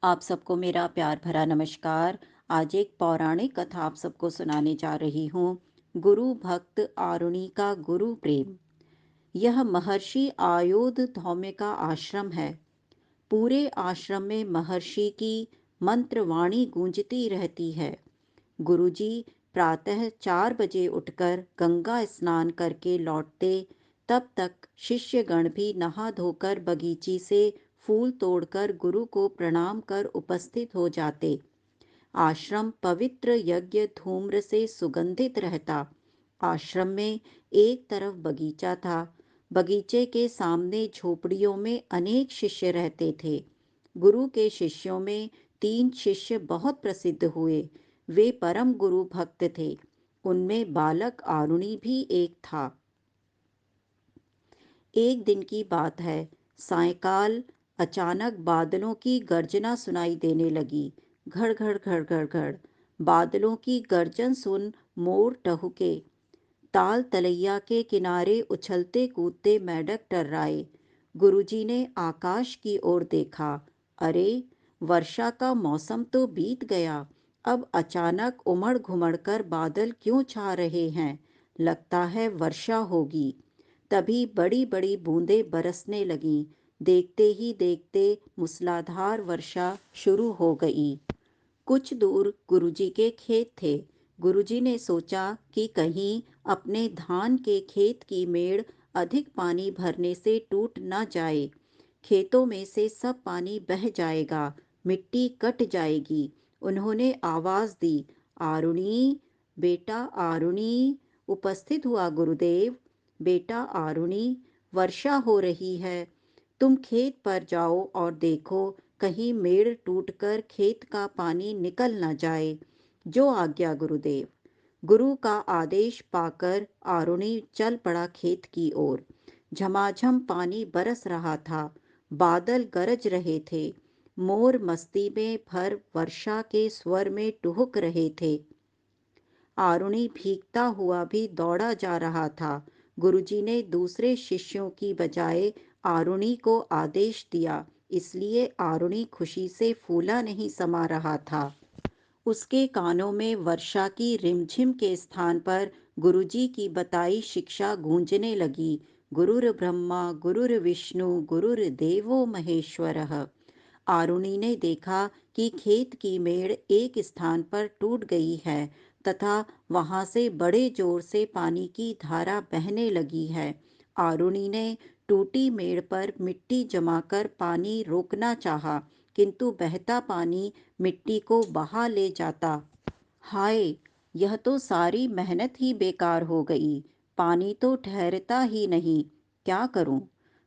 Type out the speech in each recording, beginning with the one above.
आप सबको मेरा प्यार भरा नमस्कार। आज एक पौराणिक कथा आप सबको सुनाने जा रही हूँ। गुरु भक्त आरुणि का गुरु प्रेम। यह महर्षि आयोध धौम्य का आश्रम है। पूरे आश्रम में महर्षि की मंत्रवाणी गूंजती रहती है। गुरुजी प्रातः 4 बजे उठकर गंगा स्नान करके लौटते, तब तक शिष्यगण भी नहा धोकर बगीची से फूल तोड़कर गुरु को प्रणाम कर उपस्थित हो जाते। आश्रम पवित्र यज्ञ धूम्र से सुगंधित रहता। आश्रम में एक तरफ बगीचा था। बगीचे के सामने झोपड़ियों में अनेक शिष्य रहते थे। गुरु के शिष्यों में 3 शिष्य बहुत प्रसिद्ध हुए। वे परम गुरु भक्त थे। उनमें बालक आरुणि भी एक था। एक दिन की बात है। सायंकाल अचानक बादलों की गर्जना सुनाई देने लगी। घड़ घड़ घड़ घड़ घड़। बादलों की गर्जन सुन मोर टहुके। ताल तलैया के किनारे उछलते कूदते मेंढक टर्राए। गुरुजी ने आकाश की ओर देखा। अरे, वर्षा का मौसम तो बीत गया। अब अचानक उमड़ घुमड़ कर बादल क्यों छा रहे हैं? लगता है वर्षा होगी। तभी बड़ी बड़ी बूंदें बरसने लगीं। देखते ही देखते मूसलाधार वर्षा शुरू हो गई। कुछ दूर गुरुजी के खेत थे। गुरुजी ने सोचा कि कहीं अपने धान के खेत की मेड़ अधिक पानी भरने से टूट न जाए। खेतों में से सब पानी बह जाएगा, मिट्टी कट जाएगी। उन्होंने आवाज दी, आरुणि, बेटा आरुणि। उपस्थित हुआ गुरुदेव। बेटा आरुणि, वर्षा हो रही है। तुम खेत पर जाओ और देखो कहीं मेड़ टूटकर खेत का पानी निकल न जाए। जो आज्ञा गुरुदेव। गुरु का आदेश पाकर आरुणि चल पड़ा खेत की ओर। झमाझम पानी बरस रहा था। बादल गरज रहे थे। मोर मस्ती में भर वर्षा के स्वर में टुहुक रहे थे। आरुणि भीगता हुआ भी दौड़ा जा रहा था। गुरुजी ने दूसरे शिष्यों की बजाय आरुणि को आदेश दिया, इसलिए आरुणि खुशी से फूला नहीं समा रहा था। उसके कानों में वर्षा की रिमझिम के स्थान पर गुरुजी की बताई शिक्षा गूंजने लगी। गुरुर्ब्रह्मा गुरुर्विष्णु गुरुर्देवो महेश्वरः। आरुणि ने देखा कि खेत की मेड़ एक स्थान पर टूट गई है तथा वहां से बड़े जोर से पानी की धारा बहने लगी है। आरुणि ने टूटी मेड़ पर मिट्टी जमाकर पानी रोकना चाहा, किंतु बहता पानी मिट्टी को बहा ले जाता। हाय, यह तो सारी मेहनत ही बेकार हो गई। पानी तो ठहरता ही नहीं। क्या करूं?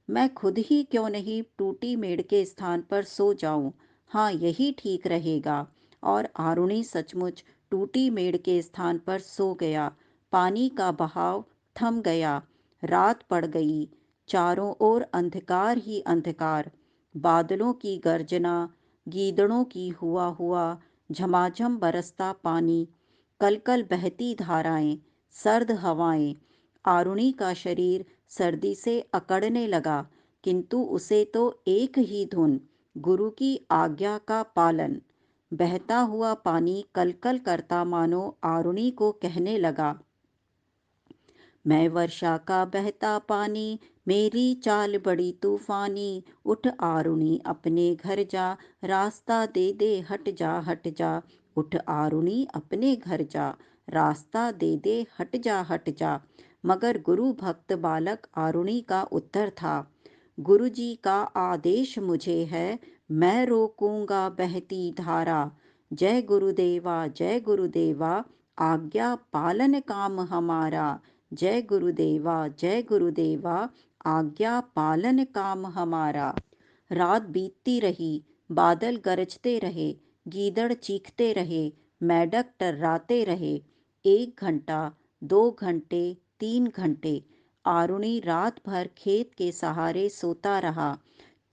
मैं खुद ही क्यों नहीं टूटी मेड़ के स्थान पर सो जाऊं? हाँ, यही ठीक रहेगा। और आरुणि सचमुच टूटी मेड़ के स्थान पर सो गया। पानी का बहाव थम गया। रात पड़ गई। चारों ओर अंधकार ही अंधकार। बादलों की गर्जना, गीदड़ों की हुआ हुआ, झमाझम बरसता पानी, कलकल बहती धाराएं, सर्द हवाएं। आरुणि का शरीर सर्दी से अकड़ने लगा, किंतु उसे तो एक ही धुन, गुरु की आज्ञा का पालन। बहता हुआ पानी कलकल करता मानो आरुणि को कहने लगा, मैं वर्षा का बहता पानी, मेरी चाल बड़ी तूफानी। उठ आरुणि अपने घर जा, रास्ता दे दे हट जा हट जा। उठ आरुणि अपने घर जा, रास्ता दे दे हट जा हट जा। मगर गुरु भक्त बालक आरुणि का उत्तर था, गुरु जी का आदेश मुझे है, मैं रोकूंगा बहती धारा। जय गुरुदेवा जय गुरुदेवा, आज्ञा पालन काम हमारा। जय गुरुदेवा जय गुरुदेवा, आज्ञा पालन काम हमारा। रात बीतती रही। बादल गरजते रहे। गीदड़ चीखते रहे। मेंढक टर्राते रहे। 1 घंटा, 2 घंटे, 3 घंटे। आरुणि रात भर खेत के सहारे सोता रहा।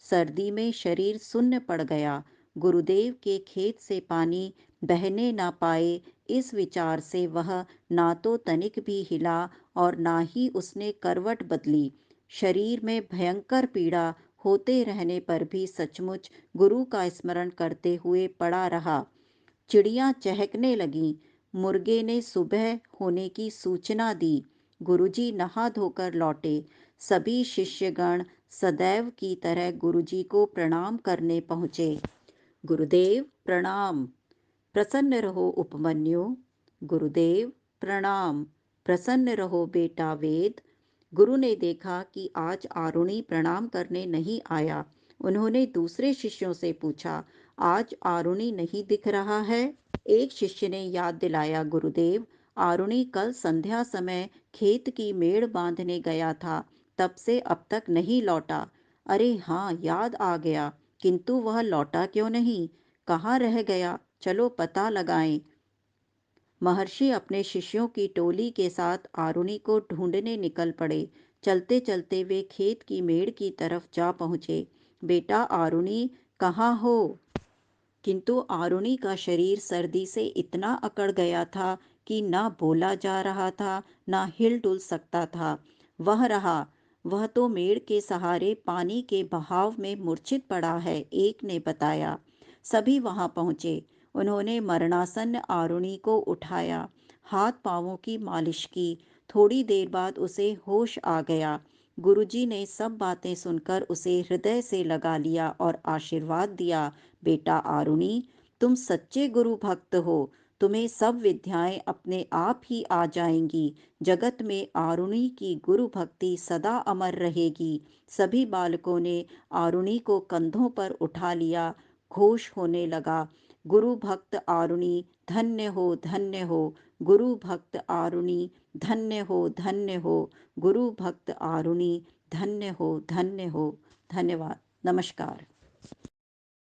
सर्दी में शरीर सुन्न पड़ गया। गुरुदेव के खेत से पानी बहने ना पाए, इस विचार से वह ना तो तनिक भी हिला और ना ही उसने करवट बदली। शरीर में भयंकर पीड़ा होते रहने पर भी सचमुच गुरु का स्मरण करते हुए पड़ा रहा। चिड़ियां चहकने लगीं। मुर्गे ने सुबह होने की सूचना दी। गुरुजी नहा धोकर लौटे। सभी शिष्यगण सदैव की तरह गुरुजी को प्रणाम करने पहुँचे। गुरुदेव प्रणाम। प्रसन्न रहो उपमन्यु। गुरुदेव प्रणाम। प्रसन्न रहो बेटा वेद। गुरु ने देखा कि आज आरुणि प्रणाम करने नहीं आया। उन्होंने दूसरे शिष्यों से पूछा, आज आरुणि नहीं दिख रहा है? एक शिष्य ने याद दिलाया, गुरुदेव, आरुणि कल संध्या समय खेत की मेड़ बांधने गया था, तब से अब तक नहीं लौटा। अरे हाँ, याद आ गया, किंतु वह लौटा क्यों नहीं? कहाँ रह गया? चलो पता लगाएं। महर्षि अपने शिष्यों की टोली के साथ आरुणि को ढूंढने निकल पड़े। चलते चलते वे खेत की मेड़ की तरफ जा पहुंचे। बेटा आरुणि, कहाँ हो? किंतु आरुणि का शरीर सर्दी से इतना अकड़ गया था कि ना बोला जा रहा था, ना हिल डुल सकता था। वह तो मेड़ के सहारे पानी के बहाव में मूर्छित पड़ा है, एक ने बताया। सभी वहां पहुंचे। उन्होंने मरणासन्न आरुणि को उठाया, हाथ पांवों की मालिश की। थोड़ी देर बाद उसे होश आ गया। गुरुजी ने सब बातें सुनकर उसे हृदय से लगा लिया और आशीर्वाद दिया, बेटा आरुणि, तुम सच्चे गुरु भक्त हो। तुम्हें सब विद्याएं अपने आप ही आ जाएंगी। जगत में आरुणि की गुरु भक्ति सदा अमर रहेगी। सभी बालकों ने आरुणि को कंधों पर उठा लिया। घोष होने लगा, गुरु भक्त आरुणि धन्य हो, धन्य हो। गुरु भक्त आरुणि धन्य हो, धन्य हो। गुरु भक्त आरुणि धन्य हो, धन्य हो। धन्यवाद। नमस्कार।